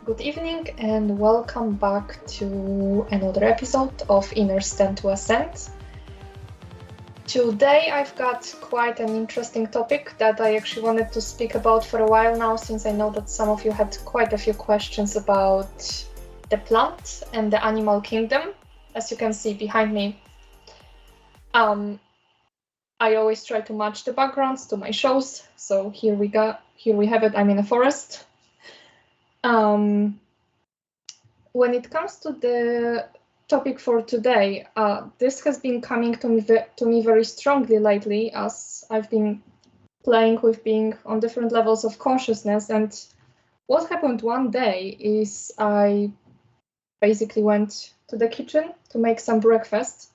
Good evening and welcome back to another episode of Innerstand2Ascend. Today I've got quite an interesting topic that I actually wanted to speak about for a while now, since I know that some of you had quite a few questions about the plant and the animal kingdom. As you can see behind me, I always try to match the backgrounds to my shows. So here we have it. I'm in a forest. When it comes to the topic for today, this has been coming to me very strongly lately, as I've been playing with being on different levels of consciousness. And what happened one day is I basically went to the kitchen to make some breakfast,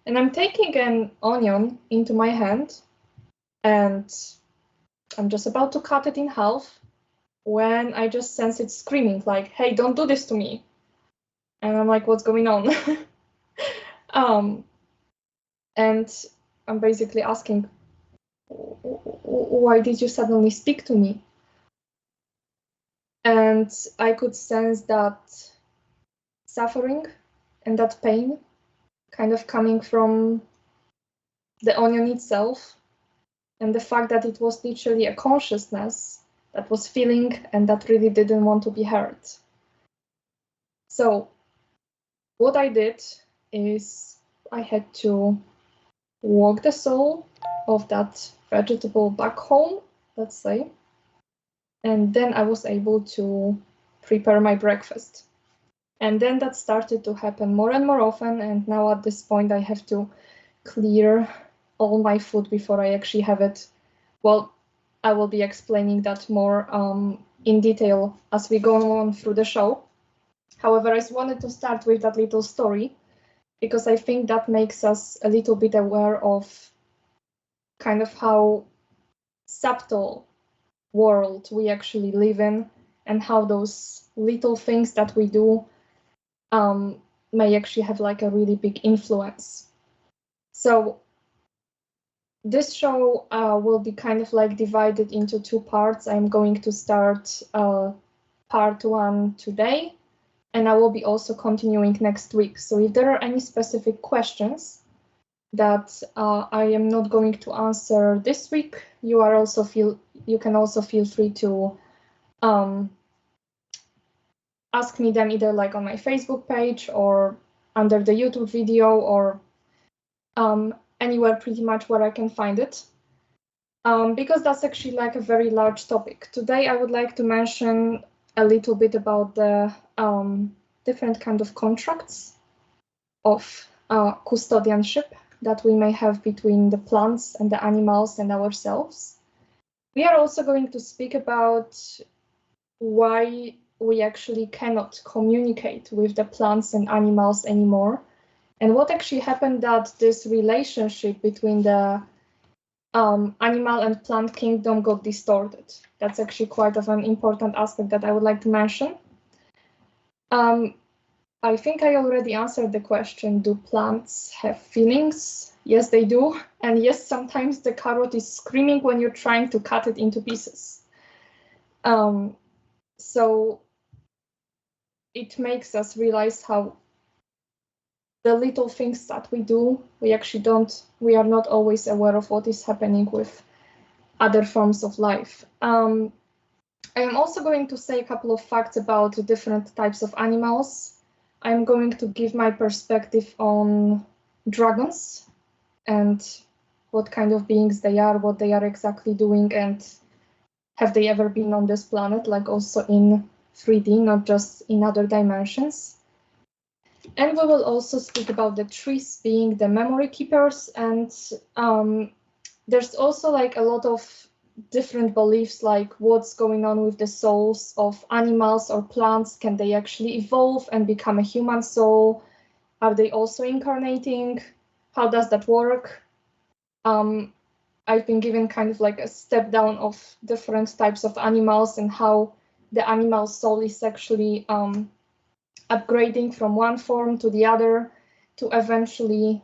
and I'm taking an onion into my hand, and I'm just about to cut it in half when I just sense it screaming like, "Hey, don't do this to me." And I'm like, what's going on? And I'm basically asking, why did you suddenly speak to me? And I could sense that suffering and that pain kind of coming from the onion itself, and the fact that it was literally a consciousness that was feeling and that really didn't want to be heard. So what I did is I had to walk the soul of that vegetable back home, let's say, and then I was able to prepare my breakfast. And then that started to happen more and more often, and now at this point I have to clear all my food before I actually have it. Well, I will be explaining that more in detail as we go on through the show. However, I just wanted to start with that little story, because I think that makes us a little bit aware of kind of how subtle world we actually live in, and how those little things that we do may actually have like a really big influence. So this show will be kind of like divided into two parts. I'm going to start part one today, and I will be also continuing next week. So if there are any specific questions that I am not going to answer this week, you can also feel free to ask me them either like on my Facebook page or under the YouTube video, or anywhere pretty much where I can find it, because that's actually like a very large topic. Today I would like to mention a little bit about the different kind of contracts of custodianship that we may have between the plants and the animals and ourselves. We are also going to speak about why we actually cannot communicate with the plants and animals anymore, and what actually happened that this relationship between the animal and plant kingdom got distorted. That's actually quite of an important aspect that I would like to mention. I think I already answered the question, do plants have feelings? Yes, they do. And yes, sometimes the carrot is screaming when you're trying to cut it into pieces. So it makes us realize how the little things that we do, we are not always aware of what is happening with other forms of life. I am also going to say a couple of facts about the different types of animals. I'm going to give my perspective on dragons and what kind of beings they are, what they are exactly doing, and have they ever been on this planet, like also in 3D, not just in other dimensions. And we will also speak about the trees being the memory keepers, and there's also like a lot of different beliefs, like what's going on with the souls of animals or plants. Can they actually evolve and become a human soul? Are they also incarnating? How does that work? I've been given kind of like a step down of different types of animals and how the animal soul is actually upgrading from one form to the other to eventually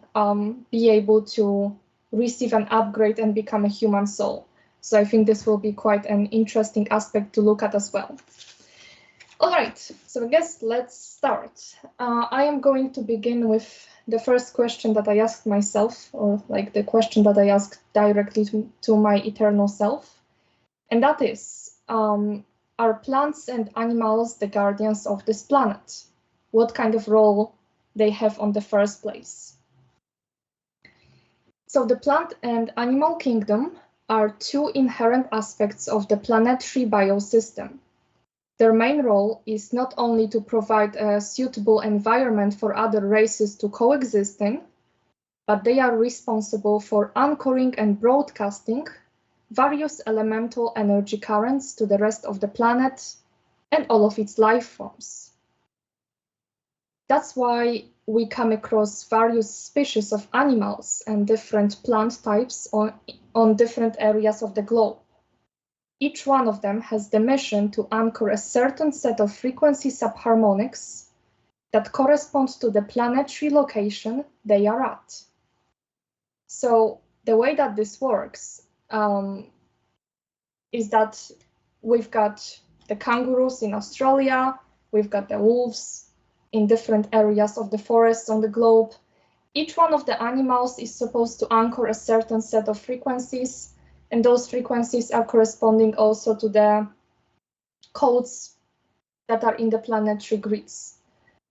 be able to receive an upgrade and become a human soul. So I think this will be quite an interesting aspect to look at as well. All right. right, so I guess let's start. I am going to begin with the first question that I asked myself, or like the question that I asked directly to my eternal self. And that is, are plants and animals the guardians of this planet? What kind of role they have on the first place? So the plant and animal kingdom are two inherent aspects of the planetary biosystem. Their main role is not only to provide a suitable environment for other races to coexist in, but they are responsible for anchoring and broadcasting various elemental energy currents to the rest of the planet and all of its life forms. That's why we come across various species of animals and different plant types on different areas of the globe. Each one of them has the mission to anchor a certain set of frequency subharmonics that correspond to the planetary location they are at. So the way that this works is that we've got the kangaroos in Australia, we've got the wolves in different areas of the forests on the globe. Each one of the animals is supposed to anchor a certain set of frequencies, and those frequencies are corresponding also to the codes that are in the planetary grids.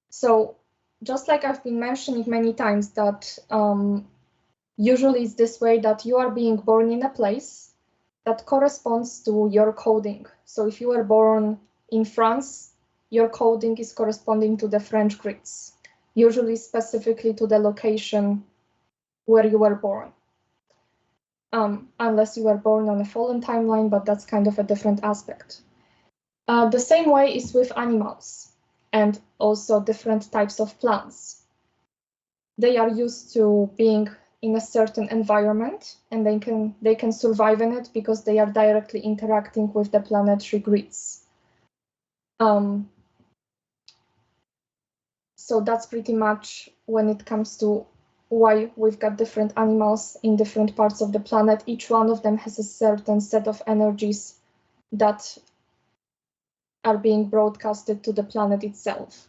So just like I've been mentioning many times that usually it's this way that you are being born in a place that corresponds to your coding. So if you were born in France, your coding is corresponding to the French grids, usually specifically to the location where you were born. Unless you were born on a fallen timeline, but that's kind of a different aspect. The same way is with animals and also different types of plants. They are used to being in a certain environment, and they can survive in it because they are directly interacting with the planetary grids. So that's pretty much when it comes to why we've got different animals in different parts of the planet. Each one of them has a certain set of energies that are being broadcasted to the planet itself.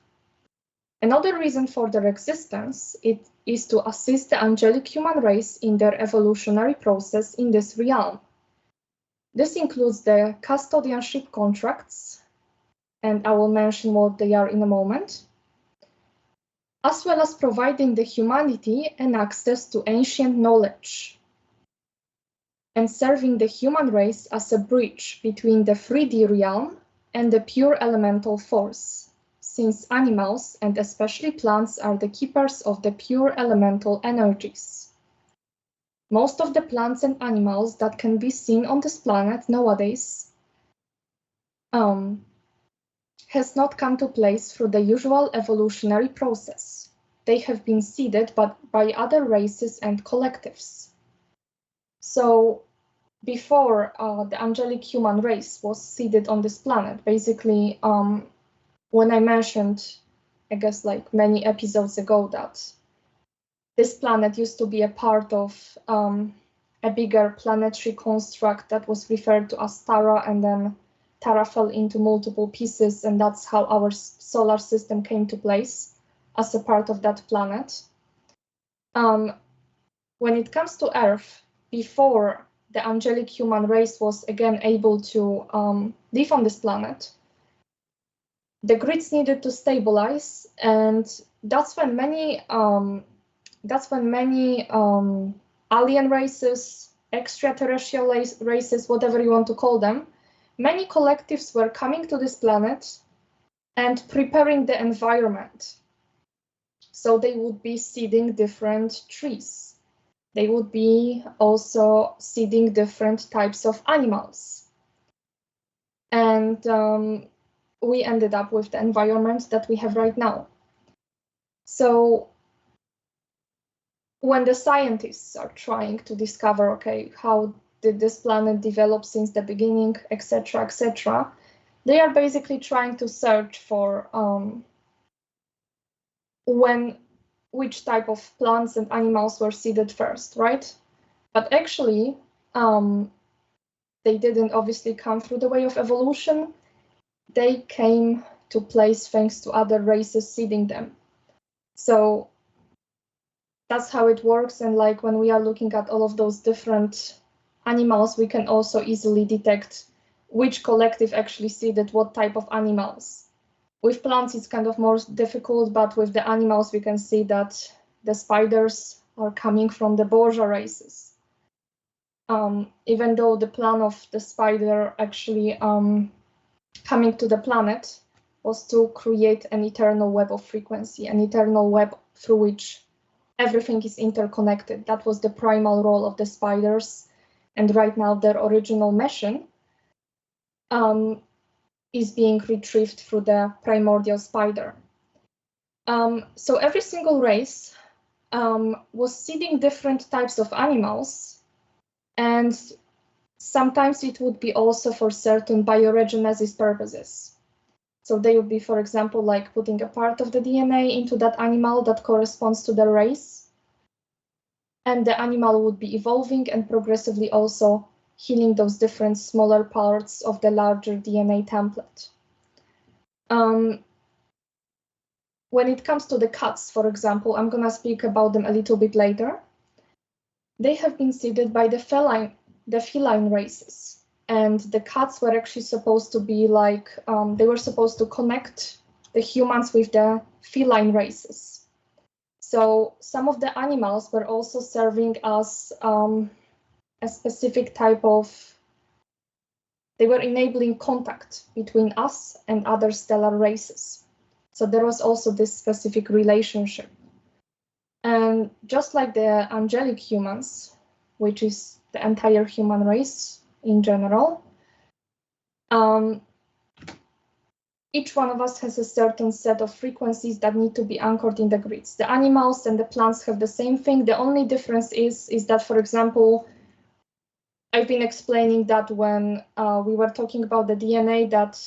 Another reason for their existence is to assist the angelic human race in their evolutionary process in this realm. This includes the custodianship contracts, and I will mention what they are in a moment, as well as providing the humanity an access to ancient knowledge and serving the human race as a bridge between the 3D realm and the pure elemental force, since animals and especially plants are the keepers of the pure elemental energies. Most of the plants and animals that can be seen on this planet nowadays has not come to place through the usual evolutionary process. They have been seeded by other races and collectives. So before the angelic human race was seeded on this planet, basically, when I mentioned, I guess like many episodes ago, that this planet used to be a part of a bigger planetary construct that was referred to as Tara, and then Tara fell into multiple pieces, and that's how our solar system came to place as a part of that planet. When it comes to Earth, before the angelic human race was again able to live on this planet, the grids needed to stabilize, and that's when many alien races, extraterrestrial races, whatever you want to call them, many collectives were coming to this planet and preparing the environment. So they would be seeding different trees. They would be also seeding different types of animals. And we ended up with the environment that we have right now. So when the scientists are trying to discover, okay, how did this planet develop since the beginning, etc., they are basically trying to search for which type of plants and animals were seeded first, right? But actually, they didn't obviously come through the way of evolution. They came to place thanks to other races seeding them. So that's how it works. And like when we are looking at all of those different animals, we can also easily detect which collective actually seeded what type of animals. With plants, it's kind of more difficult, but with the animals, we can see that the spiders are coming from the Borgia races. Even though the plan of the spider actually coming to the planet was to create an eternal web of frequency, an eternal web through which everything is interconnected. That was the primal role of the spiders. And right now their original mission is being retrieved through the primordial spider. So every single race was seeding different types of animals, and sometimes it would be also for certain bioregenesis purposes. So they would be, for example, like putting a part of the DNA into that animal that corresponds to the race, and the animal would be evolving and progressively also healing those different smaller parts of the larger DNA template. When it comes to the cats, for example, I'm gonna speak about them a little bit later. They have been seeded by the feline races, and the cats were actually supposed to be like, they were supposed to connect the humans with the feline races. So some of the animals were also serving as a specific type of, they were enabling contact between us and other stellar races. So there was also this specific relationship. And just like the angelic humans, which is the entire human race in general, each one of us has a certain set of frequencies that need to be anchored in the grids. The animals and the plants have the same thing. The only difference is that, for example, I've been explaining that when we were talking about the DNA, that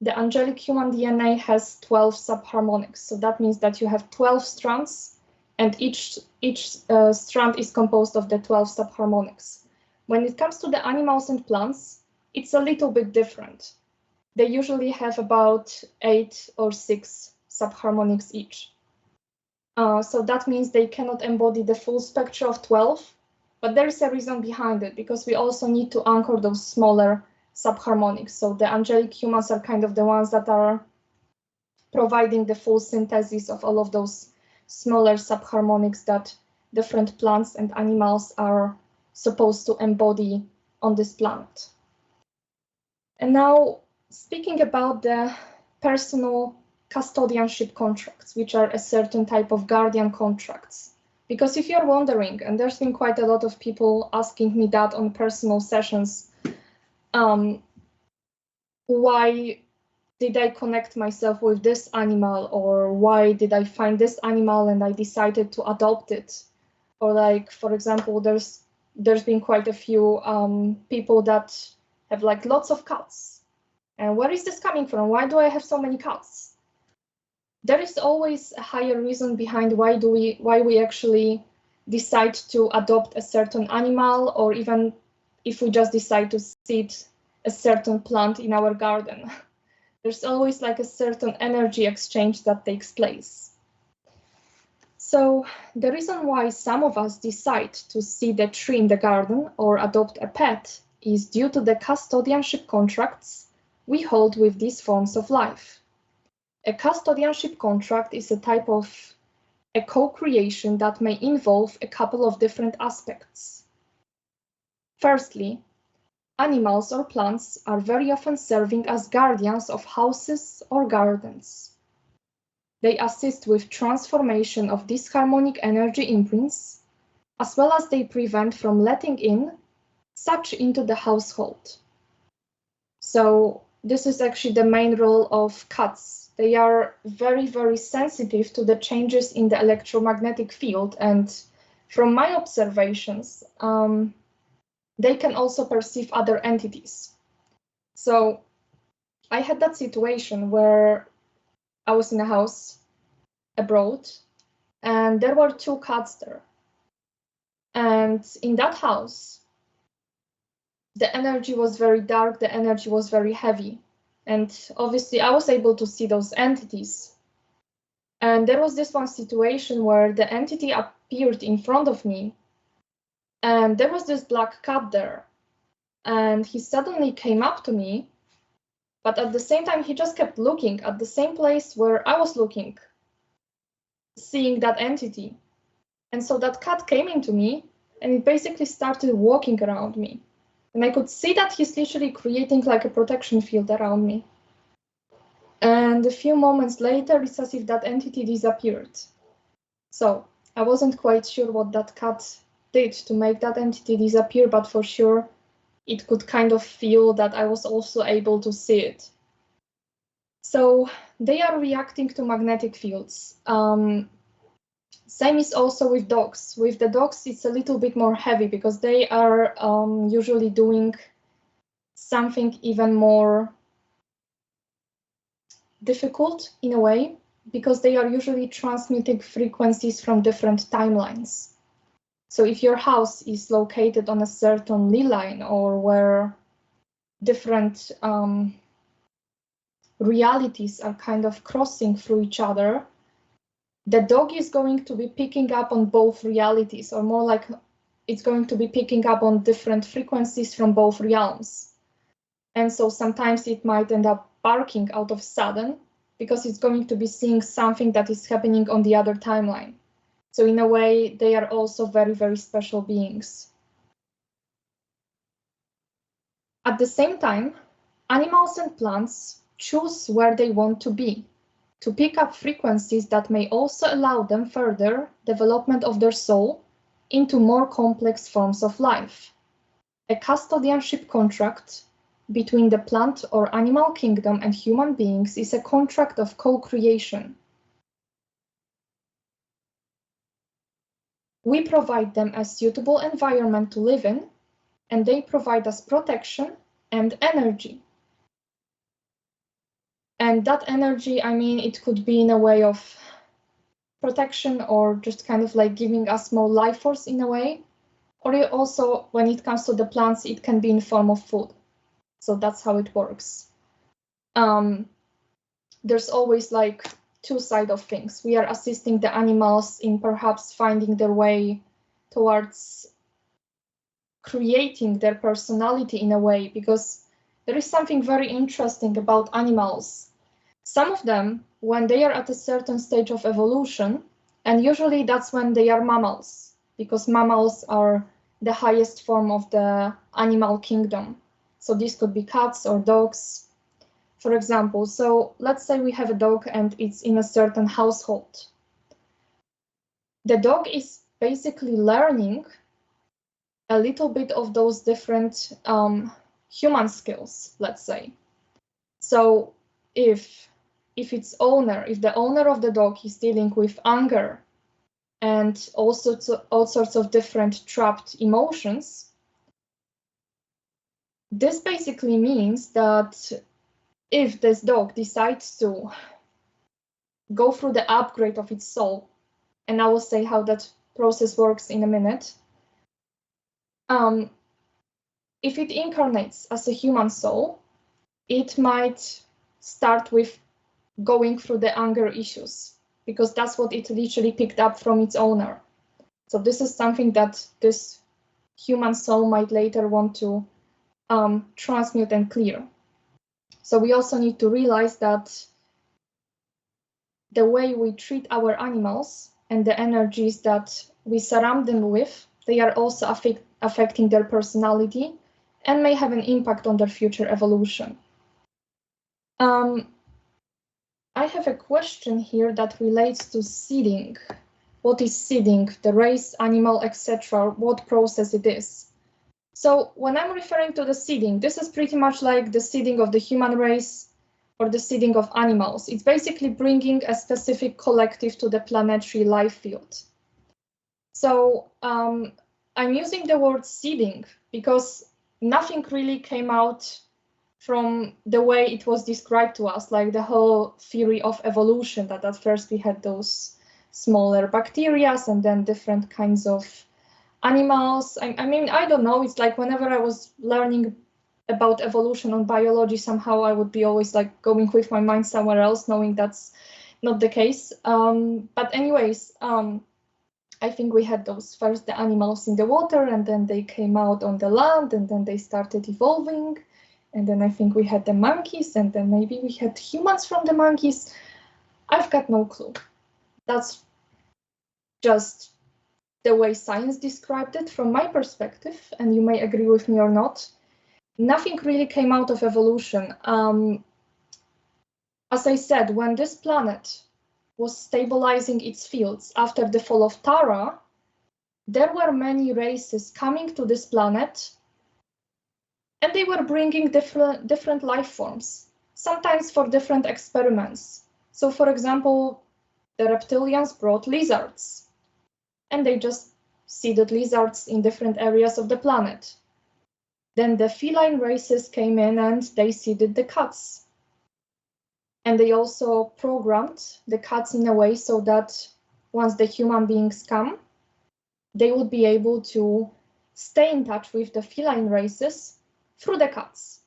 the angelic human DNA has 12 subharmonics. So that means that you have 12 strands, and each strand is composed of the 12 subharmonics. When it comes to the animals and plants, it's a little bit different. They usually have about 8 or 6 subharmonics each. So that means they cannot embody the full spectrum of 12, but there is a reason behind it, because we also need to anchor those smaller subharmonics. So the angelic humans are kind of the ones that are providing the full synthesis of all of those smaller subharmonics that different plants and animals are supposed to embody on this planet. And now, speaking about the personal custodianship contracts, which are a certain type of guardian contracts. Because if you're wondering, and there's been quite a lot of people asking me that on personal sessions, why did I connect myself with this animal, or why did I find this animal and I decided to adopt it? Or like, for example, there's been quite a few people that have like lots of cats. And where is this coming from? Why do I have so many cats? There is always a higher reason behind why we actually decide to adopt a certain animal, or even if we just decide to seed a certain plant in our garden. There's always like a certain energy exchange that takes place. So the reason why some of us decide to seed a tree in the garden or adopt a pet is due to the custodianship contracts we hold with these forms of life. A custodianship contract is a type of a co-creation that may involve a couple of different aspects. Firstly, animals or plants are very often serving as guardians of houses or gardens. They assist with transformation of disharmonic energy imprints, as well as they prevent from letting in such into the household. So this is actually the main role of cats. They are very, very sensitive to the changes in the electromagnetic field, and from my observations, they can also perceive other entities. So I had that situation where I was in a house abroad, and there were 2 cats there. And in that house, the energy was very dark, the energy was very heavy. And obviously I was able to see those entities. And there was this one situation where the entity appeared in front of me, and there was this black cat there, and he suddenly came up to me, but at the same time he just kept looking at the same place where I was looking, seeing that entity. And so that cat came into me, and it basically started walking around me. And I could see that he's literally creating like a protection field around me. And a few moments later, it's as if that entity disappeared. So I wasn't quite sure what that cat did to make that entity disappear, but for sure it could kind of feel that I was also able to see it. So they are reacting to magnetic fields. Same is also with dogs. With the dogs, it's a little bit more heavy because they are usually doing something even more difficult in a way, because they are usually transmitting frequencies from different timelines. So if your house is located on a certain lee line, or where different realities are kind of crossing through each other, the dog is going to be picking up on both realities, or more like it's going to be picking up on different frequencies from both realms. And so sometimes it might end up barking out of sudden because it's going to be seeing something that is happening on the other timeline. So in a way, they are also very, very special beings. At the same time, animals and plants choose where they want to be, to pick up frequencies that may also allow them further development of their soul into more complex forms of life. A custodianship contract between the plant or animal kingdom and human beings is a contract of co-creation. We provide them a suitable environment to live in, and they provide us protection and energy. And that energy, I mean, it could be in a way of protection, or just kind of like giving us more life force in a way. Or also, when it comes to the plants, it can be in form of food. So that's how it works. There's always like two sides of things. We are assisting the animals in perhaps finding their way towards creating their personality in a way, because there is something very interesting about animals. Some of them, when they are at a certain stage of evolution, and usually that's when they are mammals, because mammals are the highest form of the animal kingdom. So this could be cats or dogs, for example. So let's say we have a dog and it's in a certain household. The dog is basically learning a little bit of those different human skills, let's say. So if the owner of the dog is dealing with anger and all sorts of different trapped emotions, this basically means that if this dog decides to go through the upgrade of its soul, and I will say how that process works in a minute, if it incarnates as a human soul, it might start with going through the anger issues, because that's what it literally picked up from its owner. So this is something that this human soul might later want to transmute and clear. So we also need to realize that the way we treat our animals and the energies that we surround them with, they are also affecting their personality and may have an impact on their future evolution. I have a question here that relates to seeding. What is seeding? The race, animal, etc. What process it is? So when I'm referring to the seeding, this is pretty much like the seeding of the human race or the seeding of animals. It's basically bringing a specific collective to the planetary life field. So I'm using the word seeding because nothing really came out from the way it was described to us, like the whole theory of evolution, that at first we had those smaller bacteria and then different kinds of animals. I mean, I don't know, it's like whenever I was learning about evolution and biology, somehow I would be always like going with my mind somewhere else, knowing that's not the case. But anyways, I think we had those first the animals in the water, and then they came out on the land, and then they started evolving. And then I think we had the monkeys, and then maybe we had humans from the monkeys. I've got no clue. That's just the way science described it from my perspective, and you may agree with me or not. Nothing really came out of evolution. As I said, when this planet was stabilizing its fields after the fall of Tara, there were many races coming to this planet, and they were bringing different life forms, sometimes for different experiments. So, for example, the reptilians brought lizards, and they just seeded lizards in different areas of the planet. Then the feline races came in and they seeded the cats. And they also programmed the cats in a way so that once the human beings come, they would be able to stay in touch with the feline races through the cats.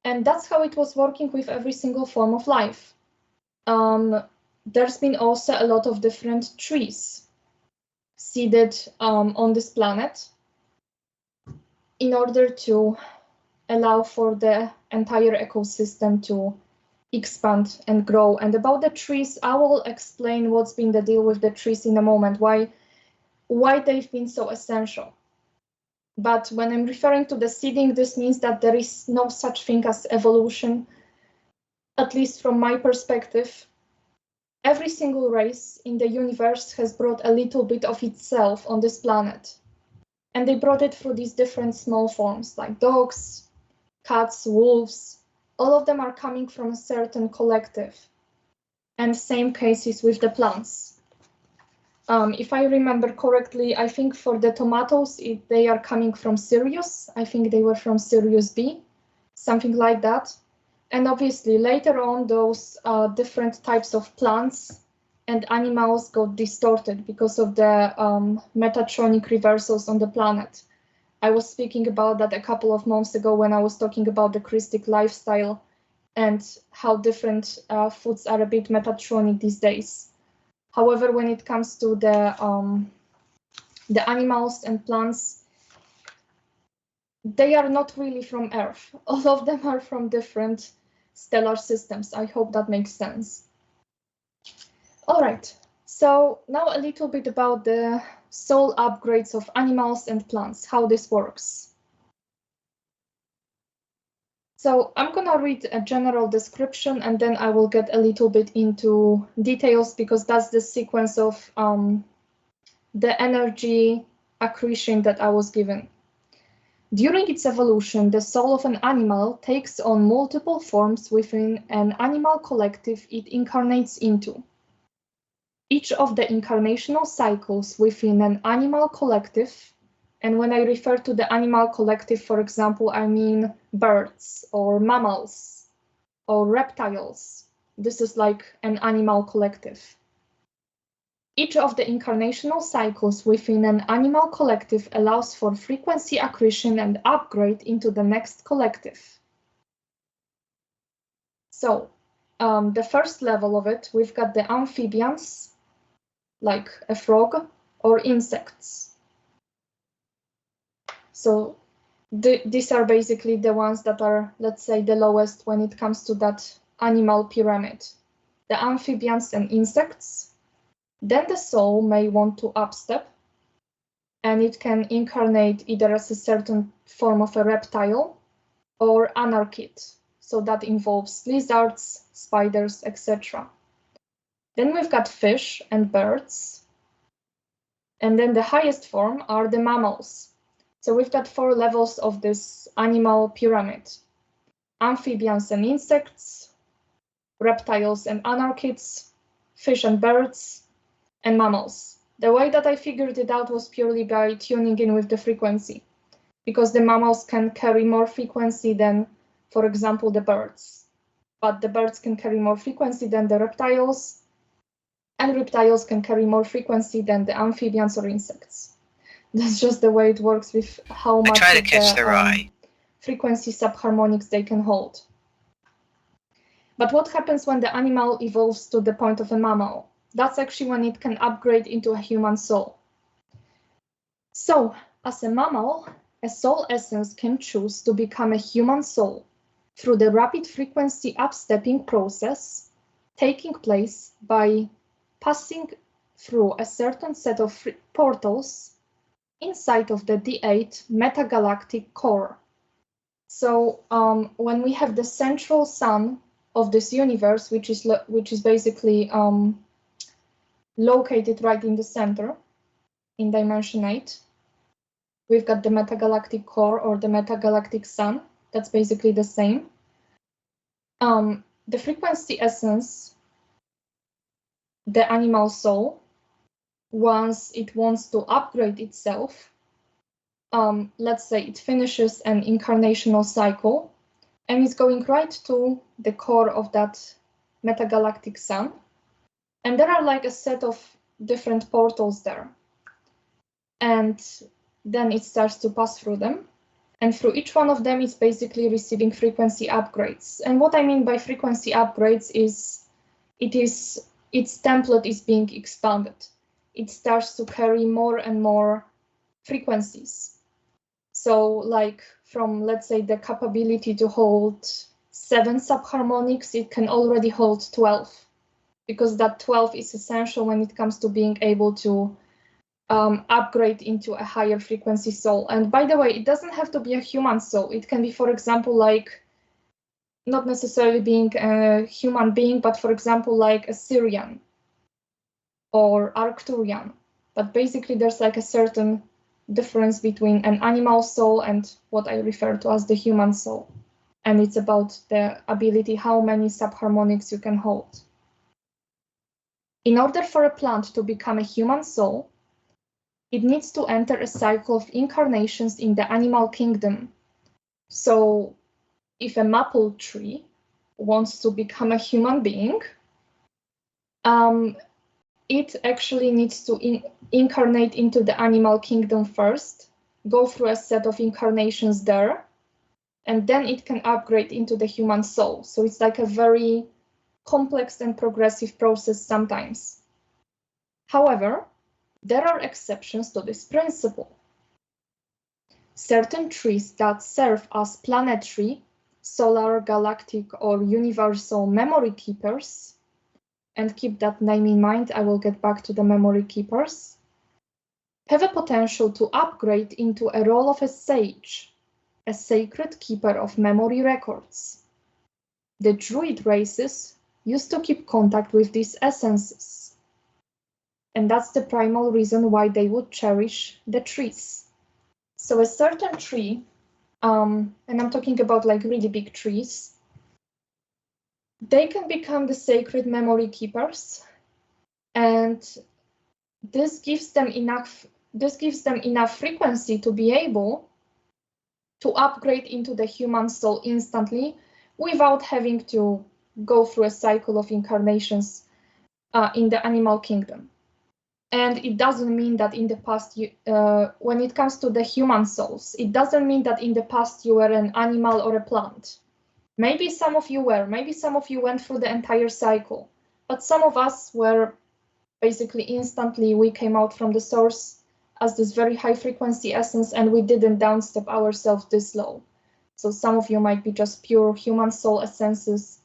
And that's how it was working with every single form of life. There's been also a lot of different trees seeded on this planet in order to allow for the entire ecosystem to expand and grow. And about the trees, I will explain what's been the deal with the trees in a moment, why they've been so essential. But when I'm referring to the seeding, this means that there is no such thing as evolution, at least from my perspective. Every single race in the universe has brought a little bit of itself on this planet. And they brought it through these different small forms, like dogs, cats, wolves. All of them are coming from a certain collective. And same cases with the plants. If I remember correctly, I think for the tomatoes, they are coming from Sirius. I think they were from Sirius B, something like that. And obviously later on, those different types of plants and animals got distorted because of the metatronic reversals on the planet. I was speaking about that a couple of months ago when I was talking about the Christic lifestyle and how different foods are a bit metatronic these days. However, when it comes to the animals and plants, they are not really from Earth. All of them are from different stellar systems. I hope that makes sense. All right, so now a little bit about the soul upgrades of animals and plants, how this works. So I'm gonna read a general description and then I will get a little bit into details because that's the sequence of the energy accretion that I was given. During its evolution, the soul of an animal takes on multiple forms within an animal collective it incarnates into. Each of the incarnational cycles within an animal collective, and when I refer to the animal collective, for example, I mean birds or mammals or reptiles. This is like an animal collective. Each of the incarnational cycles within an animal collective allows for frequency accretion and upgrade into the next collective. So the first level of it, we've got the amphibians, like a frog, or insects. So these are basically the ones that are, let's say, the lowest when it comes to that animal pyramid. The amphibians and insects. Then the soul may want to upstep, and it can incarnate either as a certain form of a reptile or anarchid. So that involves lizards, spiders, etc. Then we've got fish and birds. And then the highest form are the mammals. So we've got 4 levels of this animal pyramid. Amphibians and insects, reptiles and anarchids, fish and birds, and mammals. The way that I figured it out was purely by tuning in with the frequency, because the mammals can carry more frequency than, for example, the birds. But the birds can carry more frequency than the reptiles, and reptiles can carry more frequency than the amphibians or insects. That's just the way it works with how much I try to catch their eye. frequency subharmonics they can hold. But what happens when the animal evolves to the point of a mammal? That's actually when it can upgrade into a human soul. So, as a mammal, a soul essence can choose to become a human soul through the rapid frequency upstepping process taking place by passing through a certain set of portals inside of the D8 metagalactic core. So when we have the central sun of this universe, which is basically located right in the center in dimension 8, we've got the metagalactic core or the metagalactic sun. That's basically the same. The frequency essence, the animal soul, once it wants to upgrade itself, let's say it finishes an incarnational cycle and it's going right to the core of that metagalactic sun. And there are like a set of different portals there. And then it starts to pass through them. And through each one of them, it's basically receiving frequency upgrades. And what I mean by frequency upgrades is its template is being expanded. It starts to carry more and more frequencies. So like from, let's say, the capability to hold 7 subharmonics, it can already hold 12, because that 12 is essential when it comes to being able to upgrade into a higher frequency soul. And by the way, it doesn't have to be a human soul. It can be, for example, like not necessarily being a human being, but for example, like a Syrian or Arcturian. But basically, there's like a certain difference between an animal soul and what I refer to as the human soul. And it's about the ability, how many subharmonics you can hold. In order for a plant to become a human soul, it needs to enter a cycle of incarnations in the animal kingdom. So if a maple tree wants to become a human being, it actually needs to incarnate into the animal kingdom first, go through a set of incarnations there, and then it can upgrade into the human soul. So it's like a very complex and progressive process sometimes. However, there are exceptions to this principle. Certain trees that serve as planetary, solar, galactic, or universal memory keepers, and keep that name in mind, I will get back to the memory keepers, have a potential to upgrade into a role of a sage, a sacred keeper of memory records. The druid races used to keep contact with these essences. And that's the primal reason why they would cherish the trees. So a certain tree, and I'm talking about like really big trees, they can become the sacred memory keepers, and this gives them enough frequency to be able to upgrade into the human soul instantly without having to go through a cycle of incarnations in the animal kingdom. And it doesn't mean that in the past, when it comes to the human souls, it doesn't mean that in the past you were an animal or a plant. Maybe some of you were, maybe some of you went through the entire cycle, but some of us were basically instantly, we came out from the source as this very high frequency essence, and we didn't downstep ourselves this low. So some of you might be just pure human soul essences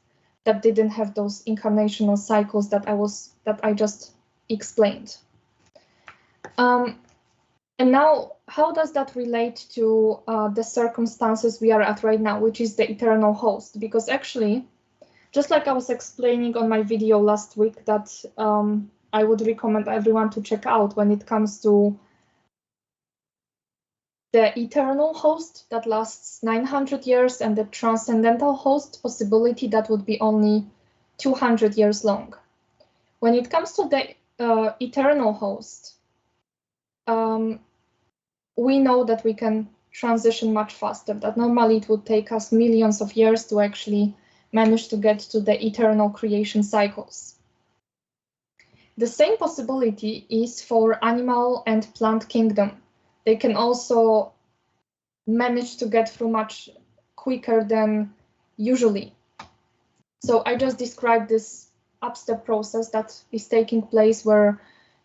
that didn't have those incarnational cycles that I just explained. And now, how does that relate to the circumstances we are at right now, which is the eternal host? Because actually, just like I was explaining on my video last week that I would recommend everyone to check out when it comes to the eternal host that lasts 900 years and the transcendental host possibility that would be only 200 years long. When it comes to the eternal host, we know that we can transition much faster, that normally it would take us millions of years to actually manage to get to the eternal creation cycles. The same possibility is for animal and plant kingdom. They can also manage to get through much quicker than usually. So I just described this upstep process that is taking place where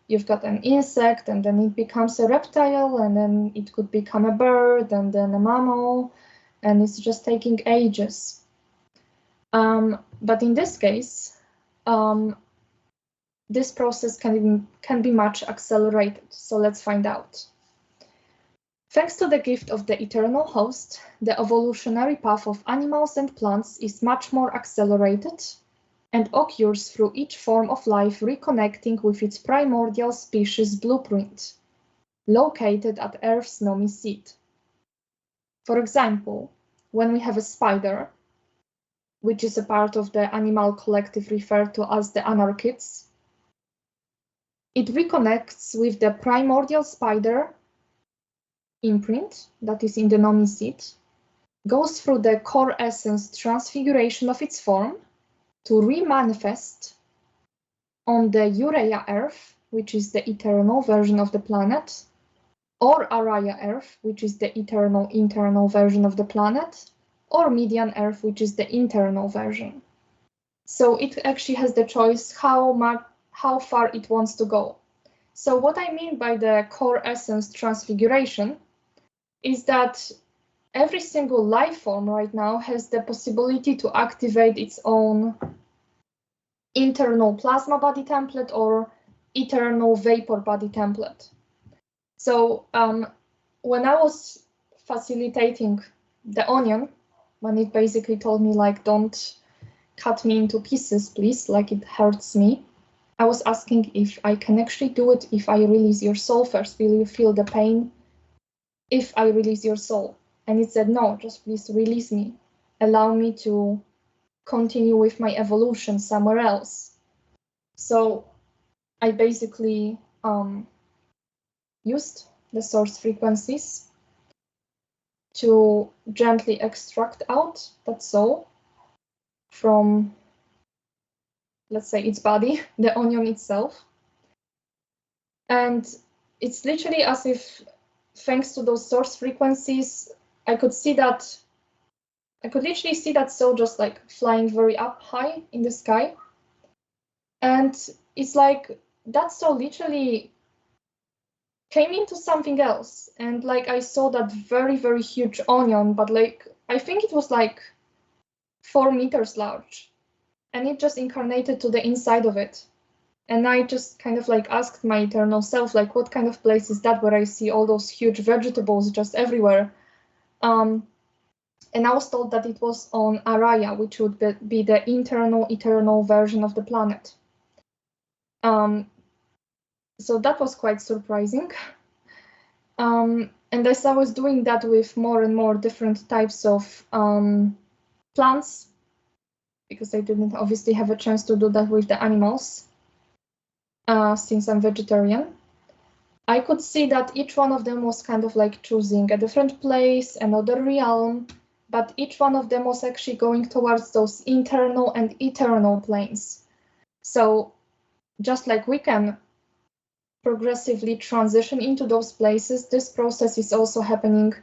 you've got an insect and then it becomes a reptile and then it could become a bird and then a mammal, and it's just taking ages. But in this case, this process can be much accelerated. So let's find out. Thanks to the gift of the eternal host, the evolutionary path of animals and plants is much more accelerated and occurs through each form of life reconnecting with its primordial species blueprint, located at Earth's Nomi seed. For example, when we have a spider, which is a part of the animal collective referred to as the anarchids, it reconnects with the primordial spider imprint that is in the Nomi seed, goes through the core essence transfiguration of its form to remanifest on the Urea Earth, which is the eternal version of the planet, or Araya Earth, which is the eternal internal version of the planet, or Median Earth, which is the internal version. So it actually has the choice how far it wants to go. So what I mean by the core essence transfiguration is that every single life form right now has the possibility to activate its own internal plasma body template or eternal vapor body template. So when I was facilitating the onion, when it basically told me like, don't cut me into pieces, please, like it hurts me, I was asking if I can actually do it if I release your soul first. Will you feel the pain if I release your soul? And it said, no, just please release me. Allow me to continue with my evolution somewhere else. So I basically used the source frequencies to gently extract out that soul from, let's say, its body, the onion itself. And it's literally as if, thanks to those source frequencies, I could literally see that soul just like flying very up high in the sky. And it's like that soul literally came into something else. And like I saw that very, very huge onion, but like I think it was like 4 meters large. And it just incarnated to the inside of it. And I just kind of like asked my eternal self, like, what kind of place is that where I see all those huge vegetables just everywhere? And I was told that it was on Araya, which would be the eternal version of the planet. So that was quite surprising. And as I was doing that with more and more different types of plants, because I didn't obviously have a chance to do that with the animals, since I'm vegetarian, I could see that each one of them was kind of like choosing a different place, another realm, but each one of them was actually going towards those internal and eternal planes. So just like we can progressively transition into those places, this process is also happening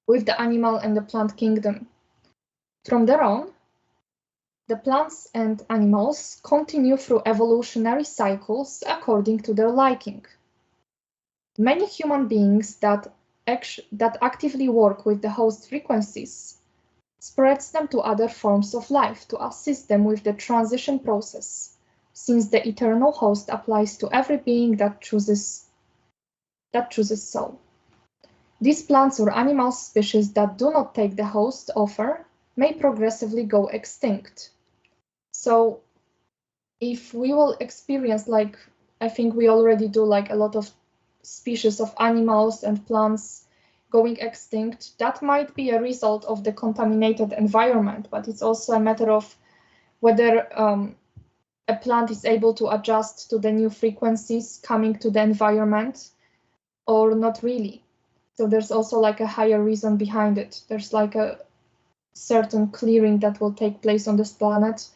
with the animal and the plant kingdom. From there on, the plants and animals continue through evolutionary cycles according to their liking. Many human beings that actively work with the host frequencies spreads them to other forms of life to assist them with the transition process, since the eternal host applies to every being that chooses soul. These plants or animal species that do not take the host offer may progressively go extinct. So if we will experience, like I think we already do, like a lot of species of animals and plants going extinct, that might be a result of the contaminated environment, but it's also a matter of whether a plant is able to adjust to the new frequencies coming to the environment or not really. So there's also like a higher reason behind it. There's like a certain clearing that will take place on this planet.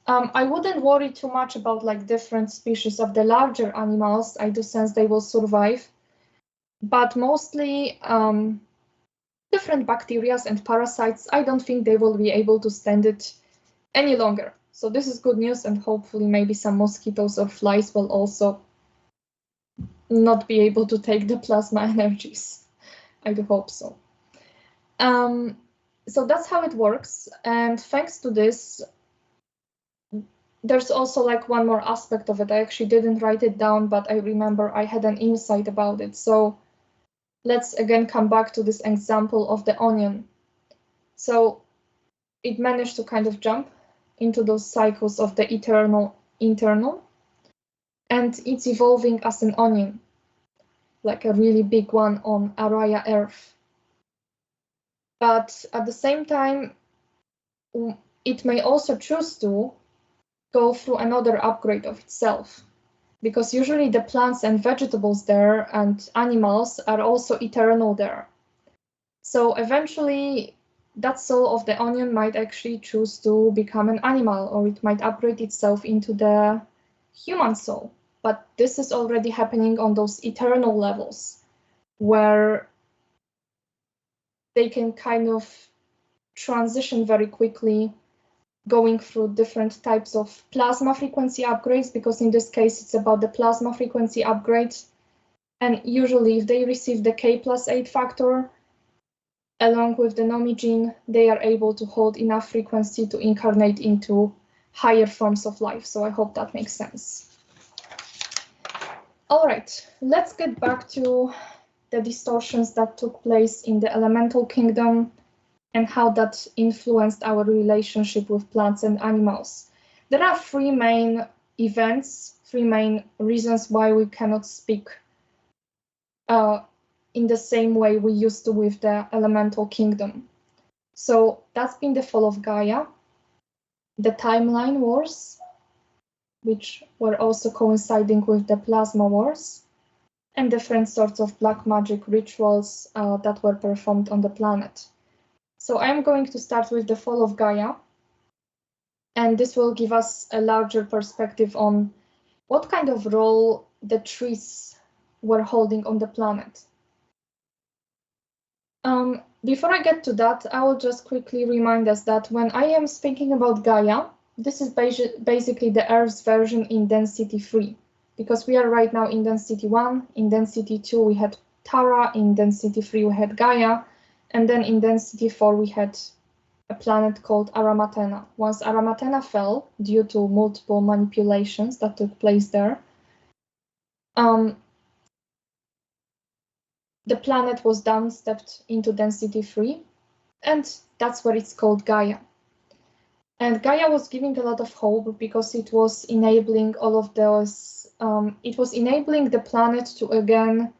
I wouldn't worry too much about like different species of the larger animals. I do sense they will survive, but mostly the different bacteria and parasites, I don't think they will be able to stand it any longer. So this is good news, and hopefully maybe some mosquitoes or flies will also not be able to take the plasma energies. I do hope so. So that's how it works, and thanks to this, there's also like one more aspect of it. I actually didn't write it down, but I remember I had an insight about it. So let's again come back to this example of the onion. So it managed to kind of jump into those cycles of the eternal internal, and it's evolving as an onion, like a really big one on Araya Earth. But at the same time, it may also choose to go through another upgrade of itself, because usually the plants and vegetables there and animals are also eternal there. So eventually that soul of the onion might actually choose to become an animal, or it might upgrade itself into the human soul. But this is already happening on those eternal levels, where they can kind of transition very quickly, going through different types of plasma frequency upgrades, because in this case it's about the plasma frequency upgrade. And usually if they receive the K+8 factor along with the NOMI gene, they are able to hold enough frequency to incarnate into higher forms of life. So I hope that makes sense. All right, let's get back to the distortions that took place in the elemental kingdom and how that influenced our relationship with plants and animals. There are three main events, three main reasons why we cannot speak in the same way we used to with the elemental kingdom. So that's been the fall of Gaia, the timeline wars, which were also coinciding with the plasma wars, and different sorts of black magic rituals that were performed on the planet. So I'm going to start with the fall of Gaia, and this will give us a larger perspective on what kind of role the trees were holding on the planet. Before I get to that, I will just quickly remind us that when I am speaking about Gaia, this is basically the Earth's version in density 3, because we are right now in density 1, in density 2 we had Tara, in density 3 we had Gaia, and then in density 4 we had a planet called Aramatena. Once Aramatena fell due to multiple manipulations that took place there, the planet was downstepped into density 3, and that's where it's called Gaia. And Gaia was giving a lot of hope because it was enabling all of those, it was enabling the planet to again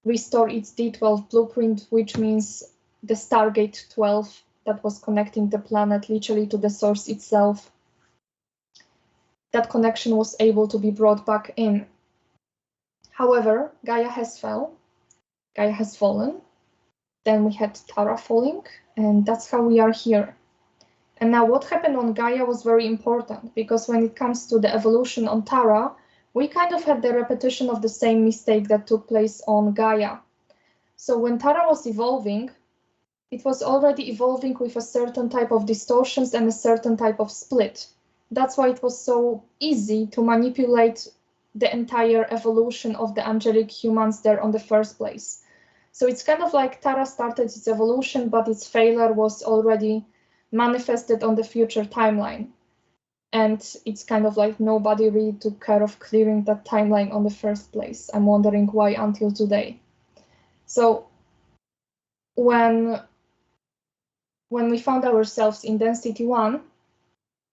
restore its D12 blueprint, which means the Stargate 12 that was connecting the planet literally to the source itself. That connection was able to be brought back in. However, Gaia has fallen. Then we had Tara falling, and that's how we are here. And now what happened on Gaia was very important, because when it comes to the evolution on Tara, we kind of had the repetition of the same mistake that took place on Gaia. So when Tara was evolving, it was already evolving with a certain type of distortions and a certain type of split. That's why it was so easy to manipulate the entire evolution of the angelic humans there on the first place. So it's kind of like Tara started its evolution, but its failure was already manifested on the future timeline. And it's kind of like nobody really took care of clearing that timeline on the first place. I'm wondering why until today. So when we found ourselves in density 1,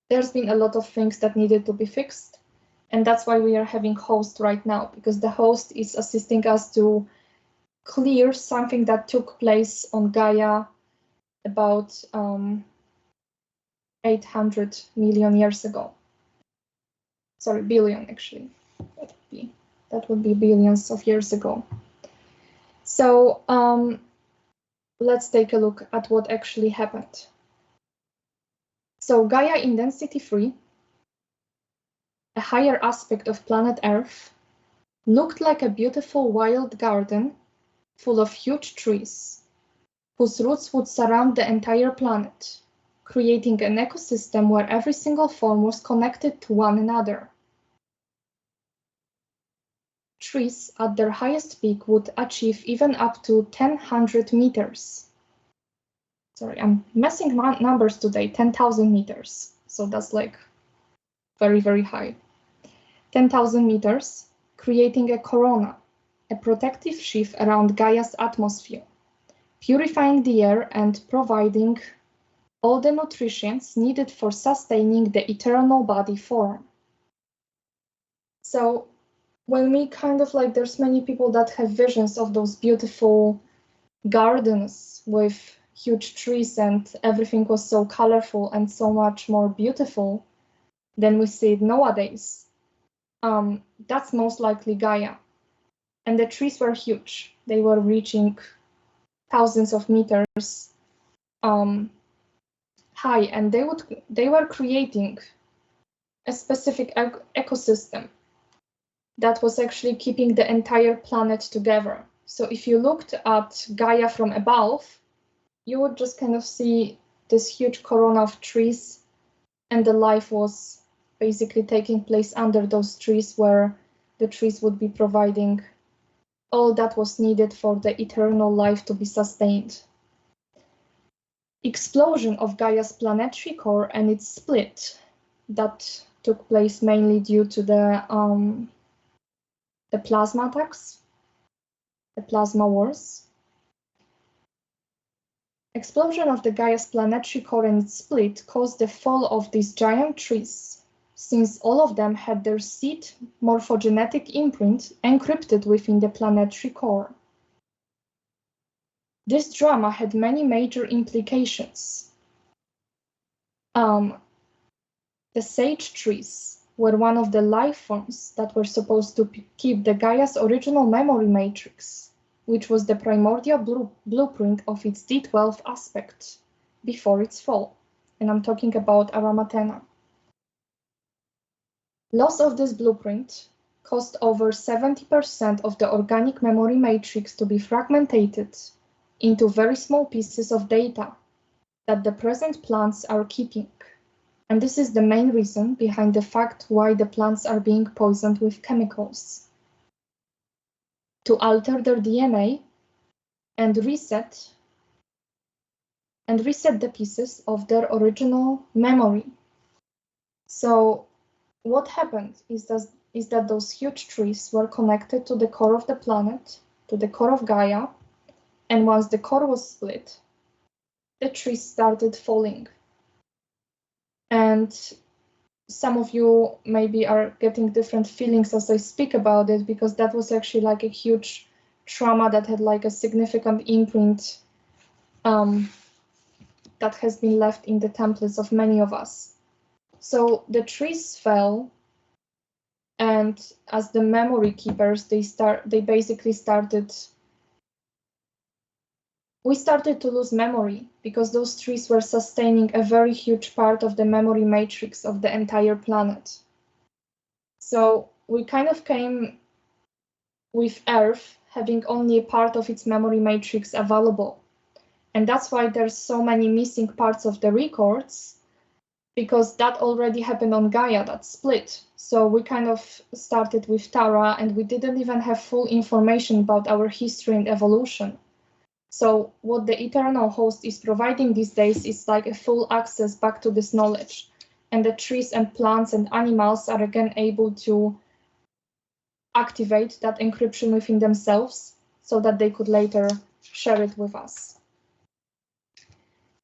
there's been a lot of things that needed to be fixed. And that's why we are having host right now, because the host is assisting us to clear something that took place on Gaia about 800 million years ago. Sorry, billion actually. That would be billions of years ago. So let's take a look at what actually happened. So Gaia in density 3, a higher aspect of planet Earth, looked like a beautiful wild garden full of huge trees, whose roots would surround the entire planet, creating an ecosystem where every single form was connected to one another. Trees at their highest peak would achieve even up to 1,000 meters. Sorry, I'm messing numbers today, 10,000 meters. So that's like very, very high. 10,000 meters, creating a corona, a protective sheath around Gaia's atmosphere, purifying the air and providing all the nutrients needed for sustaining the eternal body form. So when we kind of like, there's many people that have visions of those beautiful gardens with huge trees and everything was so colorful and so much more beautiful than we see it nowadays. That's most likely Gaia. And the trees were huge. They were reaching thousands of meters high, and they were creating a specific ecosystem that was actually keeping the entire planet together. So if you looked at Gaia from above, you would just kind of see this huge corona of trees, and the life was basically taking place under those trees, where the trees would be providing all that was needed for the eternal life to be sustained. Explosion of Gaia's planetary core and its split that took place mainly due to the plasma attacks, the plasma wars. Explosion of the Gaia's planetary core and its split caused the fall of these giant trees, since all of them had their seed morphogenetic imprint encrypted within the planetary core. This drama had many major implications. The sage trees were one of the life forms that were supposed to keep the Gaia's original memory matrix, which was the primordial blueprint of its D12 aspect before its fall. And I'm talking about Aramatena. Loss of this blueprint caused over 70% of the organic memory matrix to be fragmented into very small pieces of data that the present plants are keeping. And this is the main reason behind the fact why the plants are being poisoned with chemicals. To alter their DNA and reset the pieces of their original memory. So what happened is that those huge trees were connected to the core of the planet, to the core of Gaia, and once the core was split, the trees started falling. And some of you maybe are getting different feelings as I speak about it, because that was actually like a huge trauma that had like a significant imprint that has been left in the templates of many of us. So the trees fell, and as the memory keepers, we started to lose memory, because those trees were sustaining a very huge part of the memory matrix of the entire planet. So we kind of came with Earth having only a part of its memory matrix available. And that's why there's so many missing parts of the records, because that already happened on Gaia, that split. So we kind of started with Tara, and we didn't even have full information about our history and evolution. So what the Eternal Host is providing these days is like a full access back to this knowledge. And the trees and plants and animals are again able to activate that encryption within themselves so that they could later share it with us.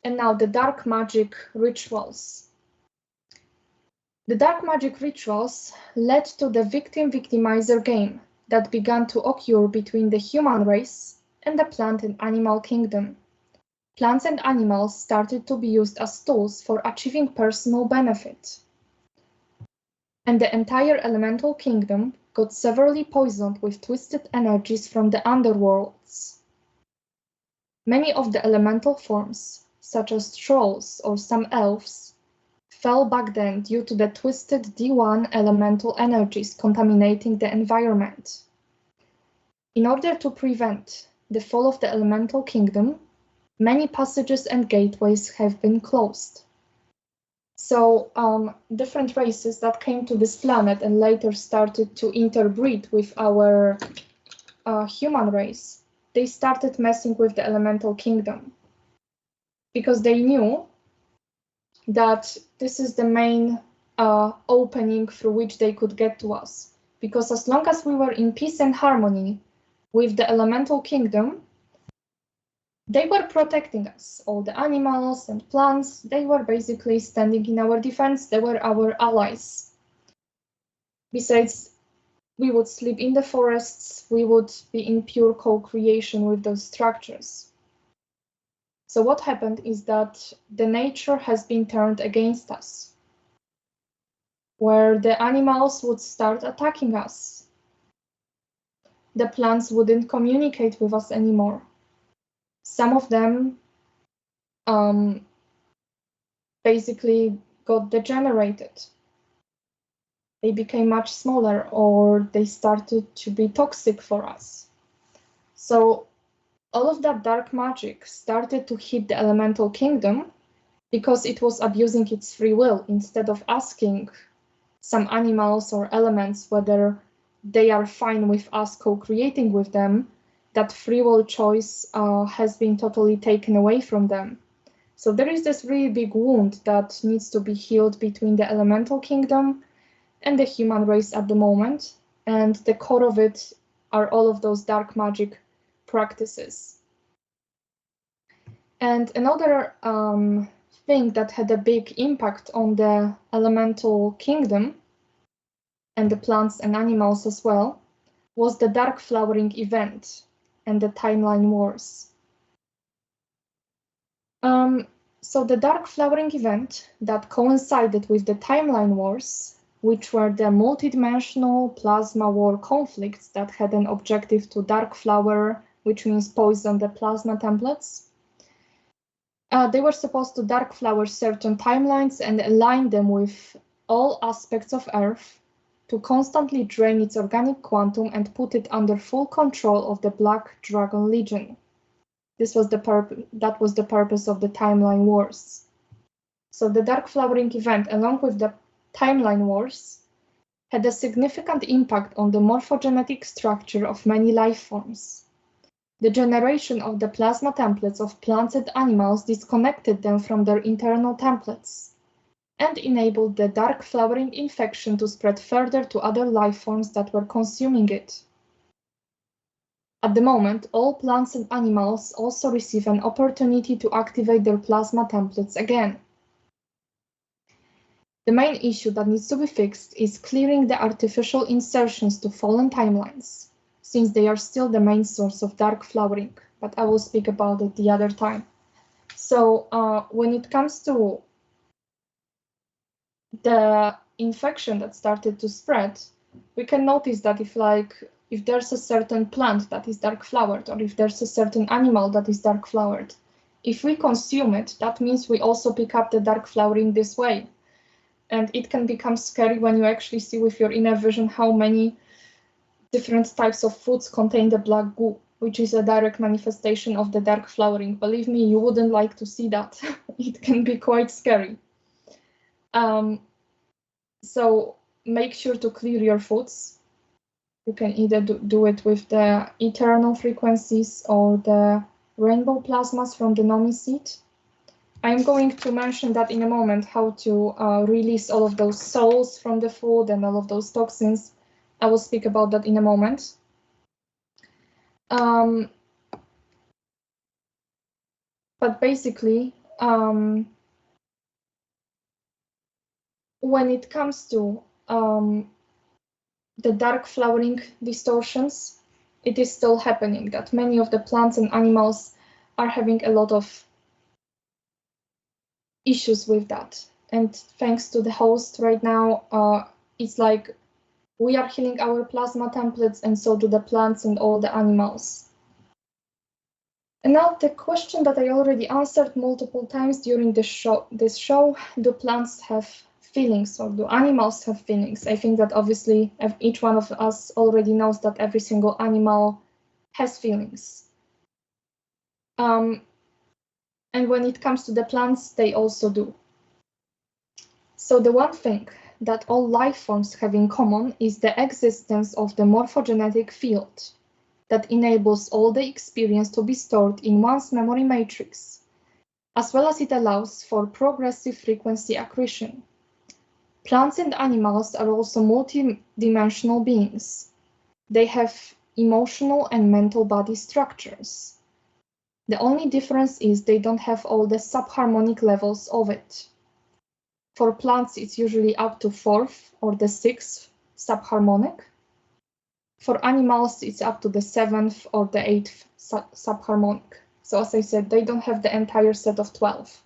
And now the dark magic rituals. The dark magic rituals led to the victim-victimizer game that began to occur between the human race and the plant and animal kingdom. Plants and animals started to be used as tools for achieving personal benefit. And the entire elemental kingdom got severely poisoned with twisted energies from the underworlds. Many of the elemental forms, such as trolls or some elves, fell back then due to the twisted D1 elemental energies contaminating the environment. In order to prevent the fall of the elemental kingdom, many passages and gateways have been closed. So different races that came to this planet and later started to interbreed with our human race, they started messing with the elemental kingdom because they knew that this is the main opening through which they could get to us. Because as long as we were in peace and harmony with the elemental kingdom, they were protecting us. All the animals and plants, they were basically standing in our defense. They were our allies. Besides, we would sleep in the forests. We would be in pure co-creation with those structures. So what happened is that the nature has been turned against us, where the animals would start attacking us. The plants wouldn't communicate with us anymore. Some of them basically got degenerated. They became much smaller, or they started to be toxic for us. So all of that dark magic started to hit the elemental kingdom because it was abusing its free will. Instead of asking some animals or elements whether they are fine with us co-creating with them, that free will choice has been totally taken away from them. So there is this really big wound that needs to be healed between the elemental kingdom and the human race at the moment. And the core of it are all of those dark magic practices. And another thing that had a big impact on the elemental kingdom and the plants and animals as well was the dark flowering event and the timeline wars. So the dark flowering event that coincided with the timeline wars, which were the multidimensional plasma war conflicts that had an objective to dark flower, which means poison the plasma templates. They were supposed to dark flower certain timelines and align them with all aspects of Earth to constantly drain its organic quantum and put it under full control of the Black Dragon Legion. That was the purpose of the timeline wars. So the dark flowering event, along with the timeline wars, had a significant impact on the morphogenetic structure of many life forms. The generation of the plasma templates of plants and animals disconnected them from their internal templates and enabled the dark flowering infection to spread further to other life forms that were consuming it. At the moment, all plants and animals also receive an opportunity to activate their plasma templates again. The main issue that needs to be fixed is clearing the artificial insertions to fallen timelines, since they are still the main source of dark flowering, but I will speak about it the other time. So when it comes to the infection that started to spread, we can notice that if there's a certain plant that is dark flowered, or if there's a certain animal that is dark flowered, if we consume it, that means we also pick up the dark flowering this way. And it can become scary when you actually see with your inner vision how many different types of foods contain the black goo, which is a direct manifestation of the dark flowering. Believe me, you wouldn't like to see that. It can be quite scary. So make sure to clear your foods. You can either do it with the eternal frequencies or the rainbow plasmas from the Nomi seed. I'm going to mention that in a moment, how to release all of those souls from the food and all of those toxins. I will speak about that in a moment. But basically, when it comes to the dark flowering distortions, it is still happening, that many of the plants and animals are having a lot of issues with that. And thanks to the host right now, it's like we are healing our plasma templates, and so do the plants and all the animals. And now the question that I already answered multiple times during this show, do plants have feelings, or do animals have feelings? I think that obviously each one of us already knows that every single animal has feelings. And when it comes to the plants, they also do. So the one thing that all life forms have in common is the existence of the morphogenetic field that enables all the experience to be stored in one's memory matrix, as well as it allows for progressive frequency accretion. Plants and animals are also multi-dimensional beings. They have emotional and mental body structures. The only difference is they don't have all the subharmonic levels of it. For plants, it's usually up to 4th or the 6th subharmonic. For animals, it's up to the 7th or the 8th subharmonic. So as I said, they don't have the entire set of 12.